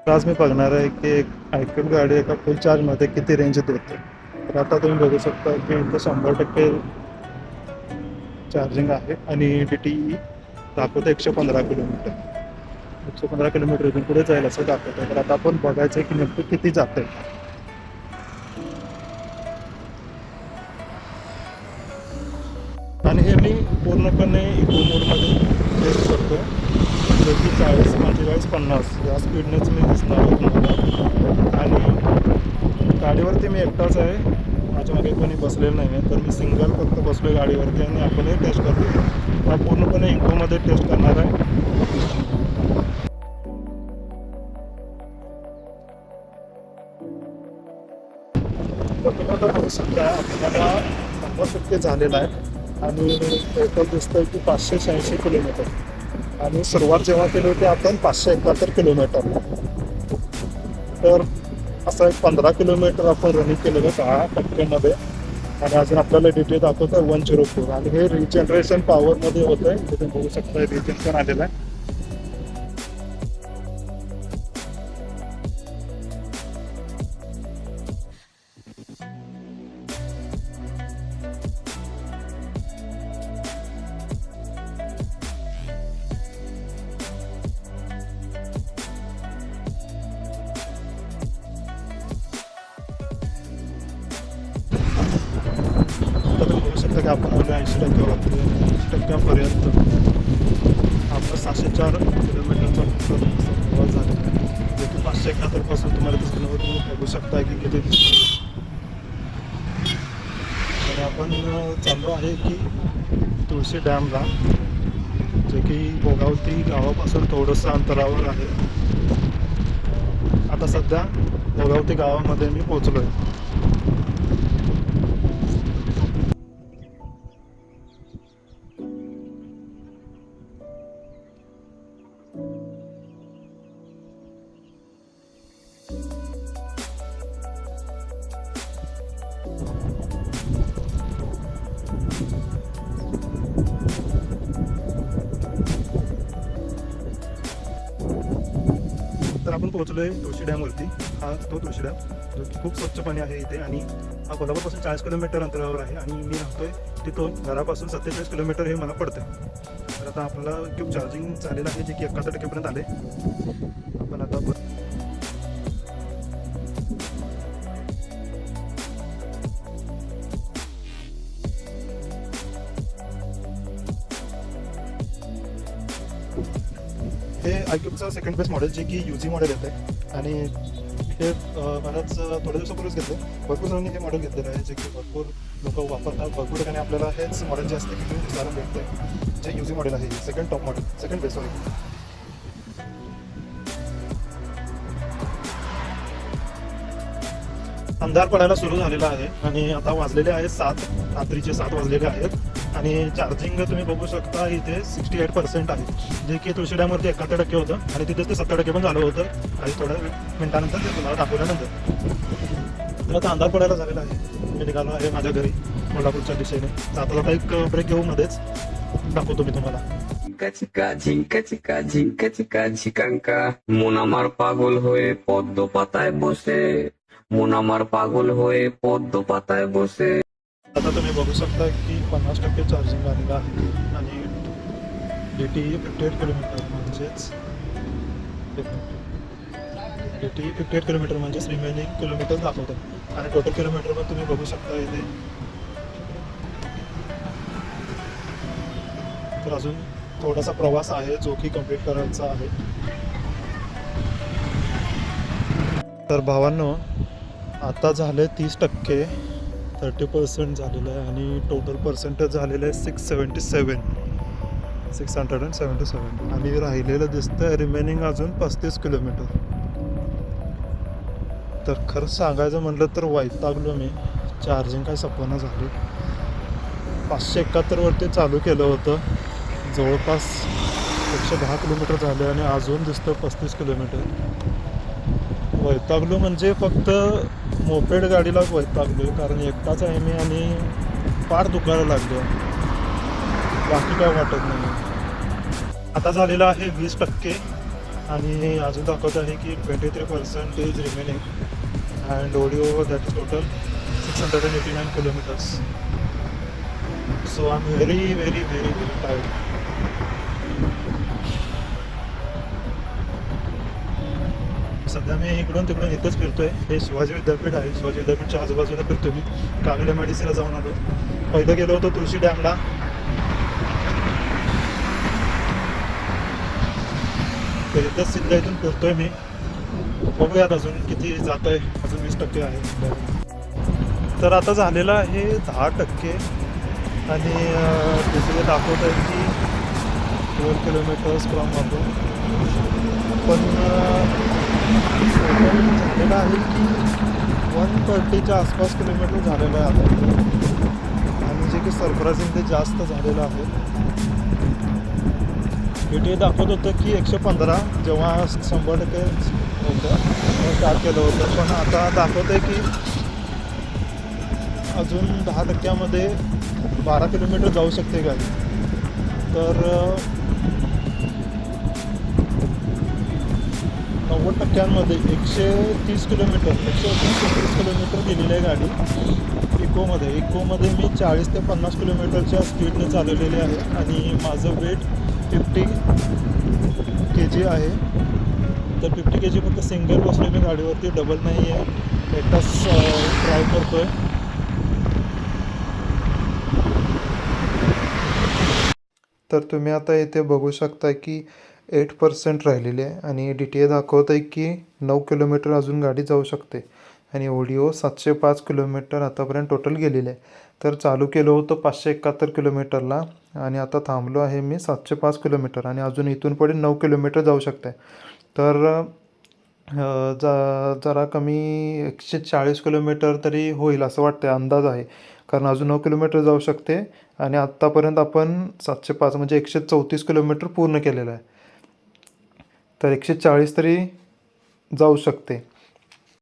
तर आज मी बघणार आहे की एक आयक्यूब गाडी एका फुल चार्जमध्ये किती रेंज देते. तर आता तुम्ही बघू शकता की इथं 100% चार्जिंग आहे आणि DTE दाखवतं 115 किलोमीटर. 115 किलोमीटर इथून पुढे जाईल असं दाखवतं. तर आता आपण बघायचं आहे की नेमकं किती जाते. आणि हे मी पूर्णपणे इको मोडमध्ये टेस्ट करतो. जर की 40, 45, 50 या स्पीडनेच मी दिसणार आहे तुम्हाला. आणि गाडीवरती मी एकटाच आहे, माझ्या मागे कोणी बसलेलं नाही आहे. तर मी सिंगल फक्त बसलो आहे गाडीवरती आणि आपणही टेस्ट करतो. हा पूर्णपणे इकोमध्ये टेस्ट करणार आहे. तर तुम्हाला बघू शकता आपल्याला 100% झालेला आहे. आणि पेट्रोल दिसतंय की 586 किलोमीटर आणि सुरुवात जेव्हा केली होती आपण 571 किलोमीटर. तर असं एक 15 किलोमीटर आपण रनिंग केलेलं 10%मध्ये. आणि अजून आपल्याला DTE दाखवतं 104 आणि हे रिजनरेशन पॉवरमध्ये होतं आहे. तुम्ही बघू शकता रिजन पण आलेलं आहे. तर तुम्ही बघू शकता की आपण आलो 80%वरती. 80%पर्यंत आपलं 704 किलोमीटरचा प्रवास झालेला आहे. जे की 571 तुम्हाला दिसणं तुम्ही बघू शकता की किती दिसतं. तर आपण चाललो आहे की तुळशी डॅमला, जे की भोगावती गावापासून थोडंसं अंतरावर आहे. आता सध्या भोगावती गावामध्ये मी पोचलो आहे. तर आपण पोहोचलो आहे तुळशी डॅमवरती. हा तो तुळशी डॅम जो की खूप स्वच्छ पाणी आहे इथे. आणि हा कोल्हापूरपासून 40 किलोमीटर अंतरावर आहे आणि मी राहतोय तिथून घरापासून 47 किलोमीटर हे मला पडतं. तर आता आपल्याला क्यूब चार्जिंग झालेलं आहे, जे की 71% आले. आपण आता हे आयक्यूबचं सेकंड बेस्ट मॉडेल, जे की UG मॉडेल येतं आहे. आणि हे मलाच थोड्या दिवसापूर्वीच घेतलं. भरपूर जणांनी हे मॉडेल घेतलेलं आहे, जे की भरपूर लोक वापरतात. भरपूर ठिकाणी आपल्याला हेच मॉडेल जे असते की सारं भेटतं. जे UG मॉडेल आहे, second top model, second best sorry. अंधार पडायला सुरू झालेला आहे आणि आता वाजलेले आहेत 7, रात्रीचे 7 वाजलेले आहेत. आणि चार्जिंग तुम्ही बघू शकता इथे 68% आहे, जे की तुळशी डॅमवरती 71% होतं आणि तिथेच ते 70% पण झालं होतं काही थोड्या मिनिटानंतर ते तुम्हाला दाखवल्यानंतर. तर आता अंधार पडायला झालेला आहे. मी निघालो आहे माझ्या घरी कोल्हापूरच्या दिशेने. तर आता एक ब्रेक घेऊ, मध्येच दाखवतो मी तुम्हाला. ঝিঙ্কা চিকা ঝিঙ্কা চিকা ঝিঙ্কা চিকা ঝিকাঙ্কা মন আমার পাগল হয়ে পদ্ম পাতায় বসে মন আমার পাগল হয়ে পদ্ম পাতায় বসে। आता तुम्ही बघू शकता की 50% चार्जिंग आलेलं आहे. आणि DTE 58 किलोमीटर म्हणजेच DTE 58 किलोमीटर म्हणजेच रिमेनिंग किलोमीटर दाखवतात. आणि टोटल किलोमीटर पण तुम्ही बघू शकता इथे. तर अजून थोडासा प्रवास आहे जो की कंप्लीट करायचा आहे. तर भावांनो, आता झाले 30%, 30% झालेलं आहे आणि टोटल पर्सेंटेज झालेलं आहे 677 आणि राहिलेलं दिसतं रिमेनिंग अजून 35 किलोमीटर. तर खरं सांगायचं म्हटलं तर वैतागलो मी. चार्जिंग काय सपना झाली. 571वरती चालू केलं होतं, जवळपास 110 किलोमीटर झाले आणि अजून दिसतं 35 किलोमीटर. वैतागलो म्हणजे फक्त मोपेड गाडीला वैतागलो, कारण एकटाच आहे मी आणि पाठ दुखायला लागलो, बाकी काय वाटत नाही. आता झालेलं आहे 20%. आणि अजून दाखवत आहे की 23% remaining and audio that is total 689 kilometres. So I am very very very very tired. सध्या मी इकडून तिकडून इथंच फिरतोय. हे शिवाजी विद्यापीठ आहे. शिवाजी विद्यापीठच्या आजूबाजूला फिरतोय मी. कागडे मेडिसीला जाऊन आलो. पहिलं गेलो होतो तुळशी डॅमला. तर इथंच सिद्धा इथून फिरतोय मी. बघूयात अजून किती जात आहे. अजून 20% आहे. तर आता झालेलं आहे 10% आणि दुसरे दाखवत आहे की 12 किलोमीटर्स फ्रॉम आपण पण झालेलं आहे की 130च्या आसपास किलोमीटर झालेलं आहे आता. आणि जे की सरप्रायझिंग ते जास्त झालेलं आहे. इथे दाखवत होतं की 115 जेव्हा 100% होतं स्टार्ट केलं होतं. पण आता दाखवत आहे की अजून 10%मध्ये 12 किलोमीटर जाऊ शकते गाडी. तर 90%मध्ये 130 किलोमीटर 129 किलोमीटर गेलेली आहे गाडी इकोमध्ये मी 40 ते 50 किलोमीटरच्या स्पीडने चालवलेली आहे. आणि माझं वेट 50 kg आहे. तर 50 kg फक्त सिंगल बसलो मी गाडीवरती, डबल नाही आहे. एकटाच ट्राय करतो आहे. तर तुम्ही आता इथे बघू शकता की 8% राहिलेली आहे आणि DTA दाखवत आहे की 9 किलोमीटर अजून गाडी जाऊ शकते. आणि ऑडिओ 705 किलोमीटर आतापर्यंत टोटल गेलेले आहे. तर चालू केलं होतं 571 किलोमीटरला आणि आता थांबलो आहे मी 705 किलोमीटर आणि अजून इथून पुढे 9 किलोमीटर जाऊ शकते. तर जरा कमी 140 किलोमीटर तरी होईल असं वाटतं आहे, अंदाज आहे. कारण अजून 9 किलोमीटर जाऊ शकते आणि आत्तापर्यंत आपण 705 म्हणजे 134 किलोमीटर पूर्ण केलेलं आहे. तर 140 तरी जाऊ शकते.